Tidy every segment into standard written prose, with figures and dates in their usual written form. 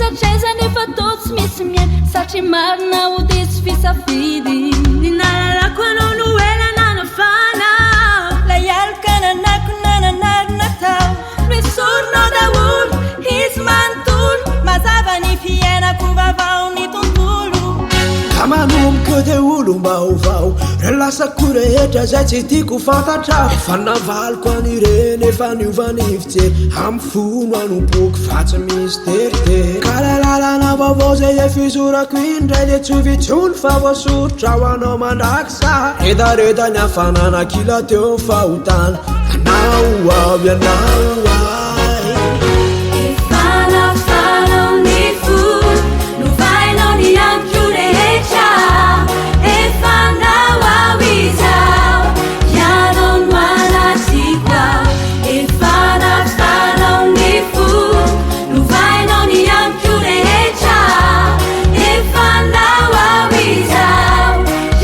ceza nefa totsy misy miay satria marina ho desy fisafidy ninalako anao no elana nafana la ialaka nanako nananarina tao misoronao daholo izy manontolo mazava ny fiainako vavao ny tontolo kamanomboka de olo mbaovao re lasako rehetra zay tsy tiako fantatra efa navaloko anireny efa niovanivotsery amy fono anomboky fa tsy misy teritery ka la lalana vaovao zay efizorako indray de tsy ovitsony fa voasorotra ho anao mandraky sa redareda ny hafanana kila teo ny fahotana anao avy anao ay efanafanao ny folo no vainao ny amiko rehetra efandao ao izao ianao no manasiko ao efanafanao ny folo no vainao ny amiko rehetra efandao ao izao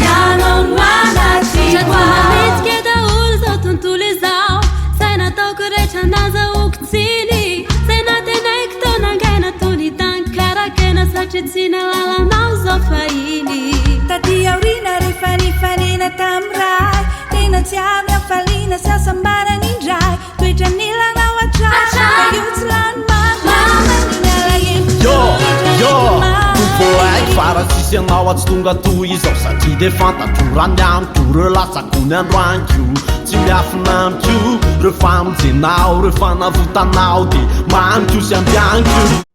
ianao no manasiko ao metsika daholo zao tontolo izao zay nataoko rehetra nazahoako tsiny zay natenaiko tao nangaina tony tankarakena satria tsy nalalanao zao fahiny taty aorina rehefa nifanena tamray tena tsy avy afaliana sy asambarany indray toetra nilanao atray io tsy lany Voaiko fara tsisy anao atsy tonga toy izao satria de fantatro rany amiko reo latsako ny androaniko tsy miafina amiko reo famonjenao reo fanavotanao de maniko sy ampianiko